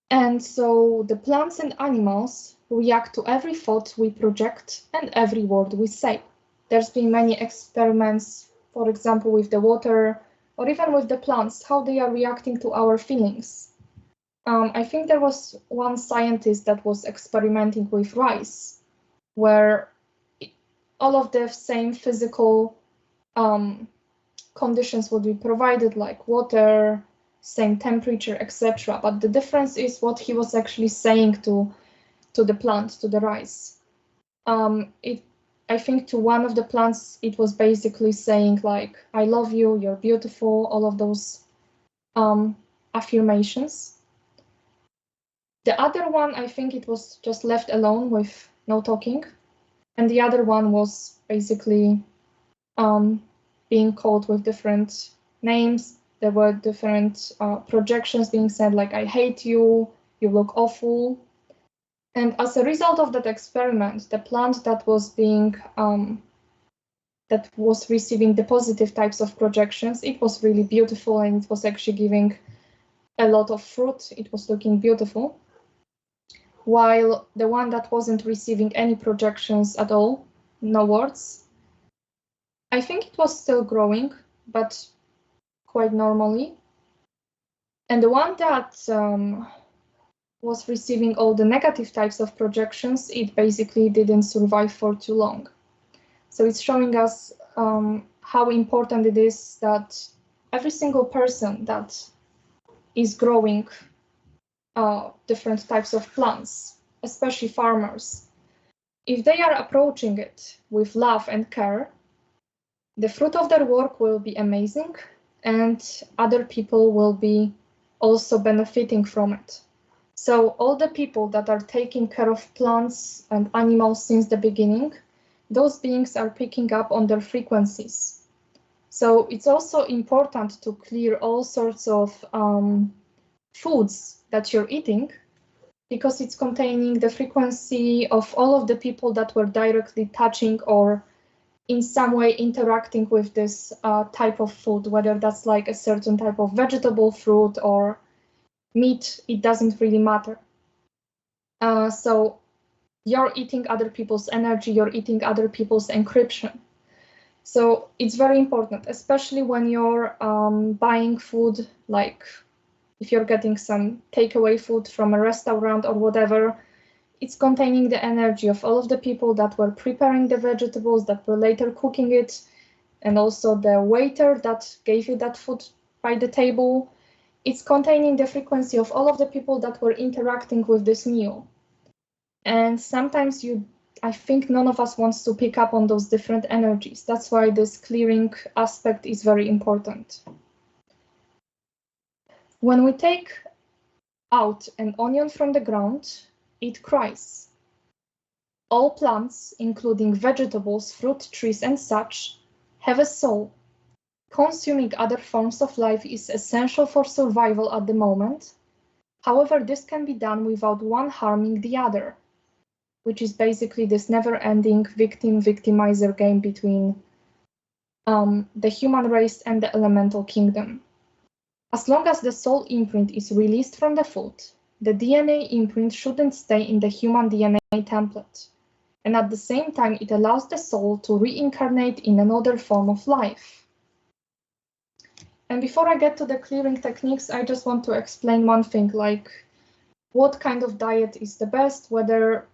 And so the plants and animals react to every thought we project and every word we say. There's been many experiments, for example, with the water or even with the plants, how they are reacting to our feelings. I think there was one scientist that was experimenting with rice, where all of the same physical conditions would be provided, like water, same temperature, etc. But the difference is what he was actually saying to the plant, to the rice. I think to one of the plants, it was basically saying like, I love you, you're beautiful, all of those affirmations. The other one, I think it was just left alone with no talking. And the other one was basically being called with different names. There were different projections being said, like, I hate you, you look awful. And as a result of that experiment, the plant that was being that was receiving the positive types of projections, it was really beautiful, and it was actually giving a lot of fruit. It was looking beautiful. While the one that wasn't receiving any projections at all, no words, I think it was still growing, but quite normally. And the one that was receiving all the negative types of projections, it basically didn't survive for too long. So it's showing us how important it is that every single person that is growing different types of plants, especially farmers, if they are approaching it with love and care, the fruit of their work will be amazing, and other people will be also benefiting from it. So all the people that are taking care of plants and animals since the beginning, those beings are picking up on their frequencies. So it's also important to clear all sorts of foods that you're eating, because it's containing the frequency of all of the people that were directly touching or in some way interacting with this type of food, whether that's like a certain type of vegetable, fruit, or meat, it doesn't really matter. So you're eating other people's energy, you're eating other people's encryption. So it's very important, especially when you're buying food, like if you're getting some takeaway food from a restaurant or whatever, it's containing the energy of all of the people that were preparing the vegetables, that were later cooking it, and also the waiter that gave you that food by the table. It's containing the frequency of all of the people that were interacting with this meal. And sometimes I think none of us wants to pick up on those different energies. That's why this clearing aspect is very important. When we take out an onion from the ground, it cries. All plants, including vegetables, fruit, trees, and such, have a soul. Consuming other forms of life is essential for survival at the moment. However, this can be done without one harming the other, which is basically this never-ending victim-victimizer game between the human race and the elemental kingdom. As long as the soul imprint is released from the food, the DNA imprint shouldn't stay in the human DNA template. And at the same time, it allows the soul to reincarnate in another form of life. And before I get to the clearing techniques, I just want to explain one thing, like what kind of diet is the best, whether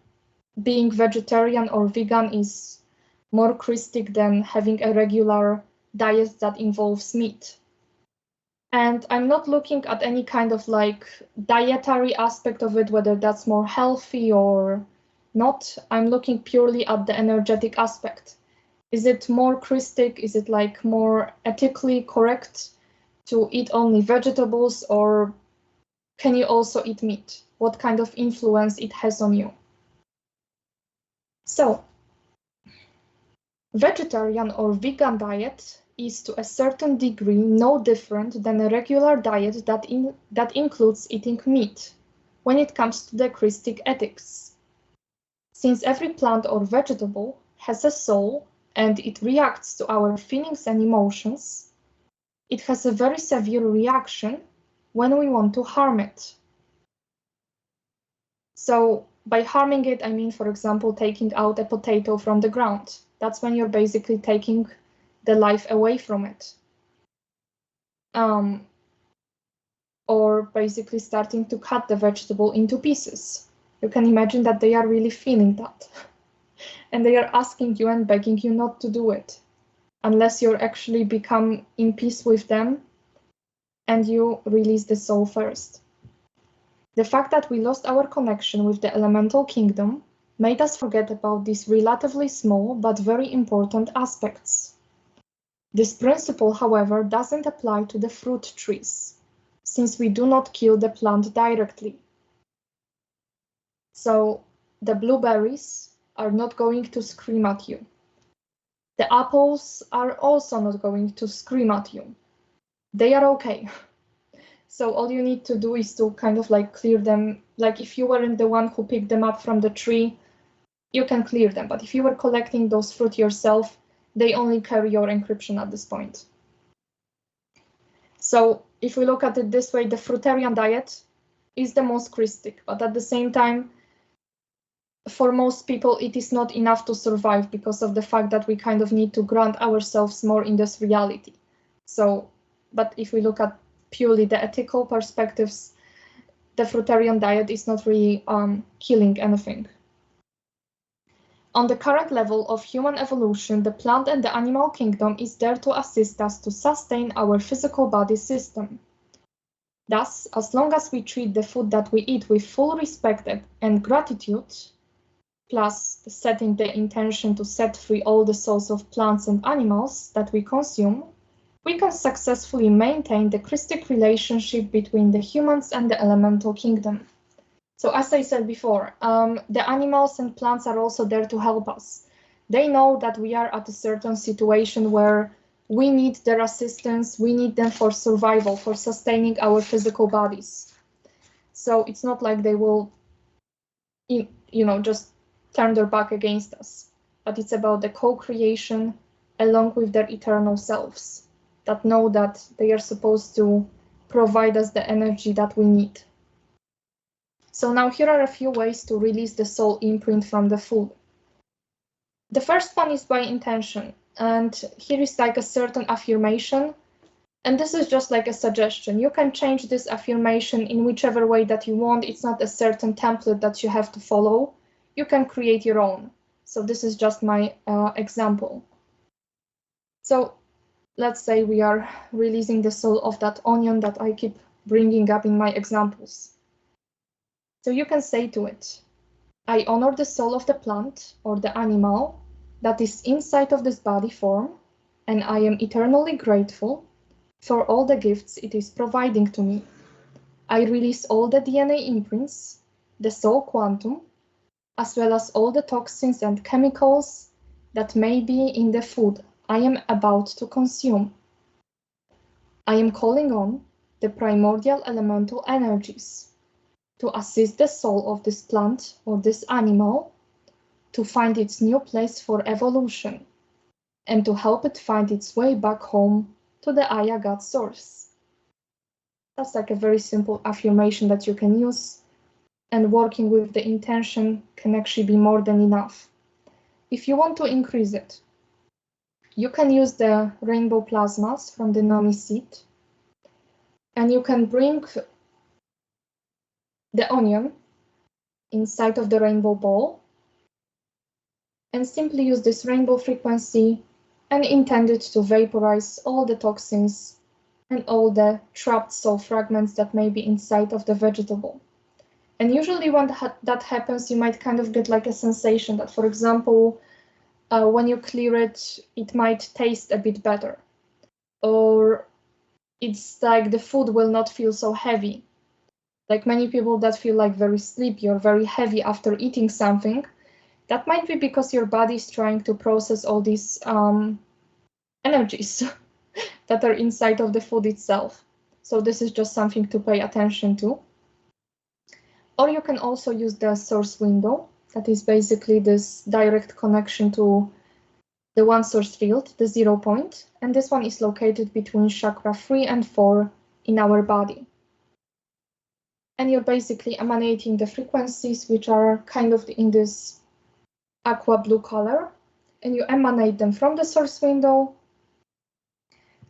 being vegetarian or vegan is more Christic than having a regular diet that involves meat. And I'm not looking at any kind of like dietary aspect of it, whether that's more healthy or not. I'm looking purely at the energetic aspect. Is it more Christic? Is it like more ethically correct to eat only vegetables, or can you also eat meat? What kind of influence it has on you? So, vegetarian or vegan diet is to a certain degree no different than a regular diet that includes eating meat when it comes to the Christic ethics. Since every plant or vegetable has a soul and it reacts to our feelings and emotions, it has a very severe reaction when we want to harm it. So by harming it, I mean, for example, taking out a potato from the ground. That's when you're basically taking the life away from it. Or basically starting to cut the vegetable into pieces. You can imagine that they are really feeling that. And they are asking you and begging you not to do it, unless you're actually become in peace with them and you release the soul first. The fact that we lost our connection with the elemental kingdom made us forget about these relatively small but very important aspects. This principle, however, doesn't apply to the fruit trees, since we do not kill the plant directly. So the blueberries are not going to scream at you. The apples are also not going to scream at you. They are okay. So all you need to do is to kind of like clear them. Like if you weren't the one who picked them up from the tree, you can clear them. But if you were collecting those fruit yourself, they only carry your encryption at this point. So if we look at it this way, the fruitarian diet is the most Christic, but at the same time, for most people, it is not enough to survive because of the fact that we kind of need to grant ourselves more in this reality. So, but if we look at purely the ethical perspectives, the fruitarian diet is not really killing anything. On the current level of human evolution, the plant and the animal kingdom is there to assist us to sustain our physical body system. Thus, as long as we treat the food that we eat with full respect and gratitude, plus setting the intention to set free all the souls of plants and animals that we consume, we can successfully maintain the Christic relationship between the humans and the elemental kingdom. So as I said before, the animals and plants are also there to help us. They know that we are at a certain situation where we need their assistance, we need them for survival, for sustaining our physical bodies. So it's not like they will, just turn their back against us, but it's about the co-creation along with their eternal selves that know that they are supposed to provide us the energy that we need. So now here are a few ways to release the soul imprint from the food. The first one is by intention, and here is like a certain affirmation, and this is just like a suggestion. You can change this affirmation in whichever way that you want. It's not a certain template that you have to follow. You can create your own. So this is just my example. So let's say we are releasing the soul of that onion that I keep bringing up in my examples. So you can say to it, I honor the soul of the plant or the animal that is inside of this body form, and I am eternally grateful for all the gifts it is providing to me. I release all the DNA imprints, the soul quantum, as well as all the toxins and chemicals that may be in the food I am about to consume. I am calling on the primordial elemental energies to assist the soul of this plant or this animal to find its new place for evolution and to help it find its way back home to the Aya God source. That's like a very simple affirmation that you can use, and working with the intention can actually be more than enough. If you want to increase it, you can use the rainbow plasmas from the Nomi seed, and you can bring the onion inside of the rainbow ball and simply use this rainbow frequency and intend it to vaporize all the toxins and all the trapped soul fragments that may be inside of the vegetable. And usually when that happens, you might kind of get like a sensation that, for example, when you clear it, it might taste a bit better. Or it's like the food will not feel so heavy. Like many people that feel like very sleepy or very heavy after eating something, that might be because your body is trying to process all these energies that are inside of the food itself. So this is just something to pay attention to. Or you can also use the source window. That is basically this direct connection to the one source field, the 0 point. And this one is located between chakra 3 and 4 in our body. And you're basically emanating the frequencies, which are kind of in this aqua blue color. And you emanate them from the source window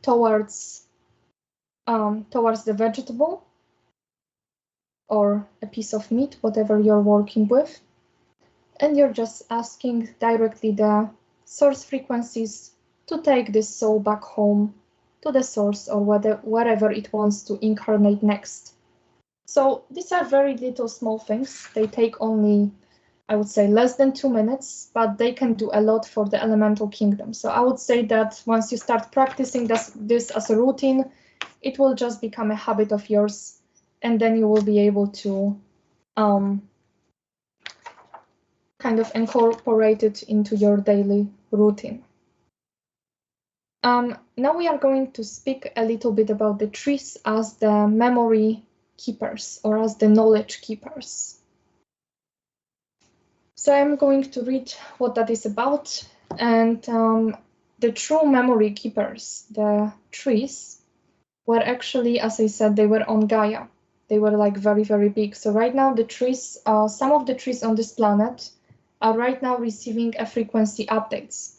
towards the vegetable or a piece of meat, whatever you're working with. And you're just asking directly the source frequencies to take this soul back home to the source or wherever it wants to incarnate next. So these are very little small things. They take only, I would say, less than 2 minutes, but they can do a lot for the elemental kingdom. So I would say that once you start practicing this as a routine, it will just become a habit of yours, and then you will be able to kind of incorporate it into your daily routine. Now we are going to speak a little bit about the trees as the memory keepers or as the knowledge keepers. So I'm going to read what that is about. And the true memory keepers, the trees, were actually, as I said, they were on Gaia. They were like very, very big. So right now the trees, some of the trees on this planet are right now receiving a frequency updates.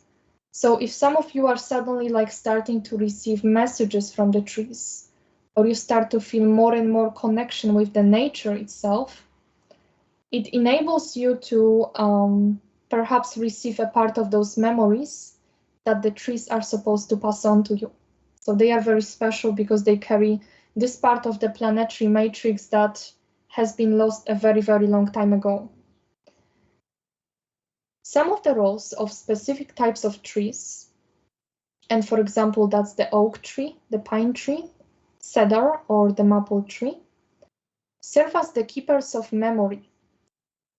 So if some of you are suddenly like starting to receive messages from the trees, or you start to feel more and more connection with the nature itself, it enables you to perhaps receive a part of those memories that the trees are supposed to pass on to you. So they are very special because they carry this part of the planetary matrix that has been lost a very, very long time ago. Some of the roles of specific types of trees, and for example, that's the oak tree, the pine tree, cedar, or the maple tree, serve as the keepers of memory.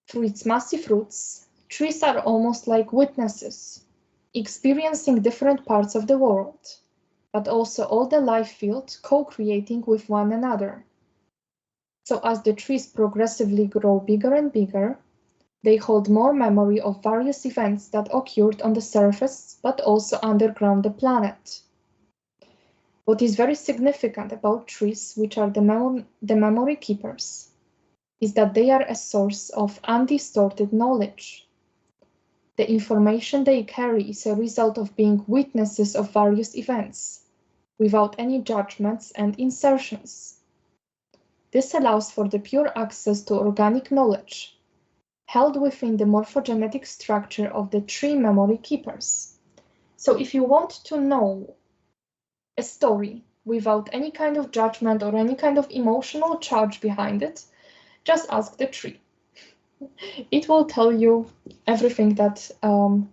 Through its massive roots, trees are almost like witnesses, experiencing different parts of the world, but also all the life field co-creating with one another. So as the trees progressively grow bigger and bigger, they hold more memory of various events that occurred on the surface, but also underground the planet. What is very significant about trees, which are the memory keepers, is that they are a source of undistorted knowledge. The information they carry is a result of being witnesses of various events, without any judgments and insertions. This allows for the pure access to organic knowledge, held within the morphogenetic structure of the tree memory keepers. So if you want to know a story without any kind of judgment or any kind of emotional charge behind it, just ask the tree. It will tell you everything that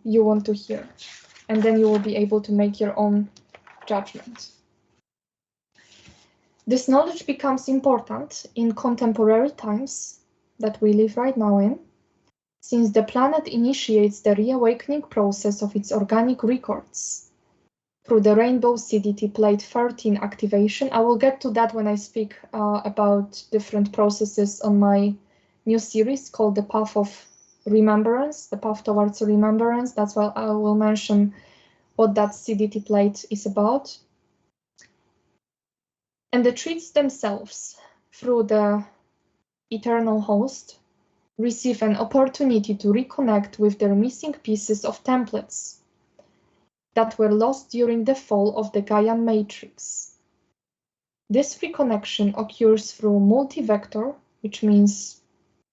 you want to hear, and then you will be able to make your own judgment. This knowledge becomes important in contemporary times that we live right now in, since the planet initiates the reawakening process of its organic records through the Rainbow CDT Plate 13 activation. I will get to that when I speak about different processes on my new series called The Path of Remembrance, the Path Towards Remembrance. That's why I will mention what that CDT plate is about. And the trees themselves, through the eternal host, receive an opportunity to reconnect with their missing pieces of templates that were lost during the fall of the Gaian matrix. This reconnection occurs through multivector, which means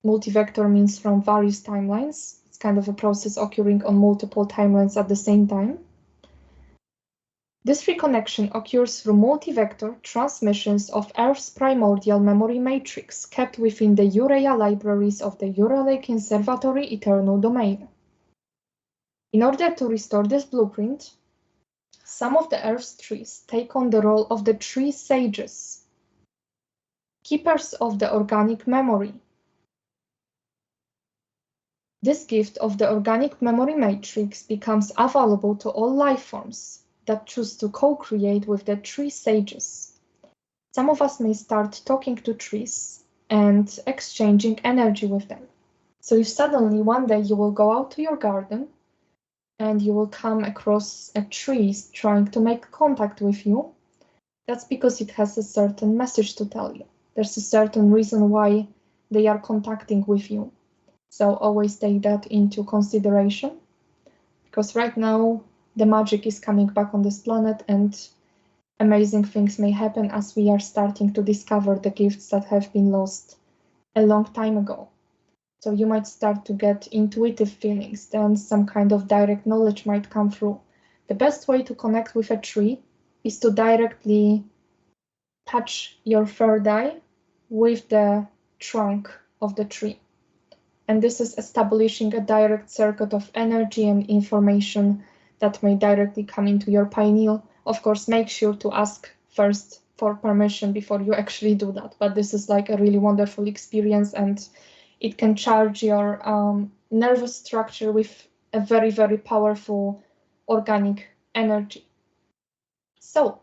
multivector means from various timelines. It's kind of a process occurring on multiple timelines at the same time. This reconnection occurs through multi-vector transmissions of Earth's primordial memory matrix kept within the Urea libraries of the Uralic Conservatory Eternal Domain. In order to restore this blueprint, some of the Earth's trees take on the role of the tree sages, keepers of the organic memory. This gift of the organic memory matrix becomes available to all life forms that choose to co-create with the tree sages. Some of us may start talking to trees and exchanging energy with them. So if suddenly one day you will go out to your garden and you will come across a tree trying to make contact with you, that's because it has a certain message to tell you. There's a certain reason why they are contacting with you. So always take that into consideration, because right now the magic is coming back on this planet and amazing things may happen as we are starting to discover the gifts that have been lost a long time ago. So you might start to get intuitive feelings, then some kind of direct knowledge might come through. The best way to connect with a tree is to directly touch your third eye with the trunk of the tree. And this is establishing a direct circuit of energy and information that may directly come into your pineal. Of course, make sure to ask first for permission before you actually do that. But this is like a really wonderful experience, and it can charge your nervous structure with a very, very powerful organic energy. So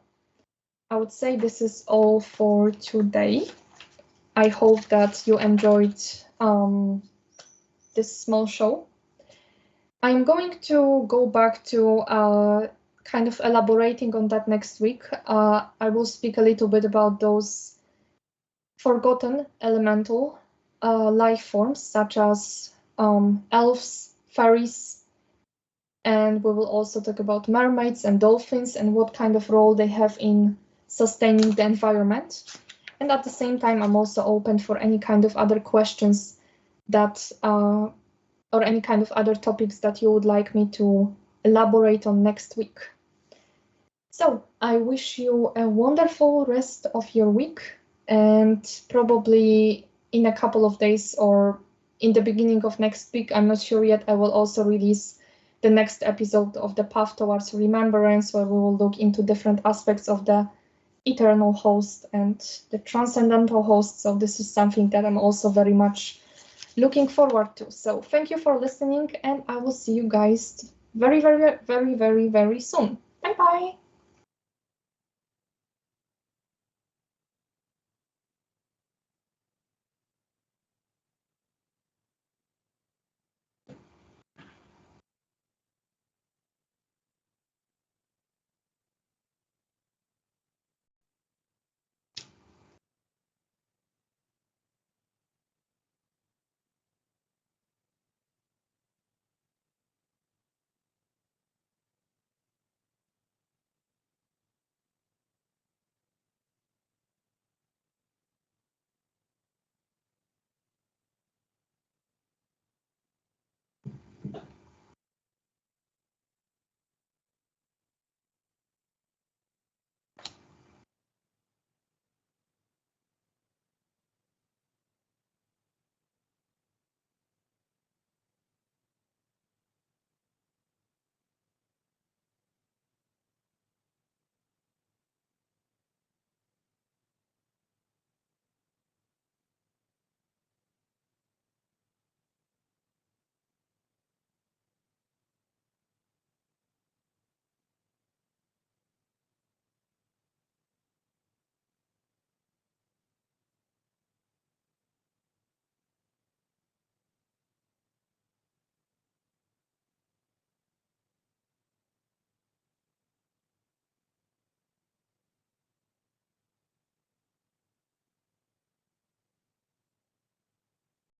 I would say this is all for today. I hope that you enjoyed this small show. I'm going to go back to kind of elaborating on that next week. I will speak a little bit about those forgotten elemental life forms, such as elves, fairies, and we will also talk about mermaids and dolphins and what kind of role they have in sustaining the environment. And at the same time, I'm also open for any kind of other questions that or any kind of other topics that you would like me to elaborate on next week. So I wish you a wonderful rest of your week, and probably in a couple of days or in the beginning of next week, I'm not sure yet, I will also release the next episode of the Path Towards Remembrance, where we will look into different aspects of the eternal host and the transcendental host. So this is something that I'm also very much looking forward to. So thank you for listening, and I will see you guys very, very, very, very, very soon. Bye bye.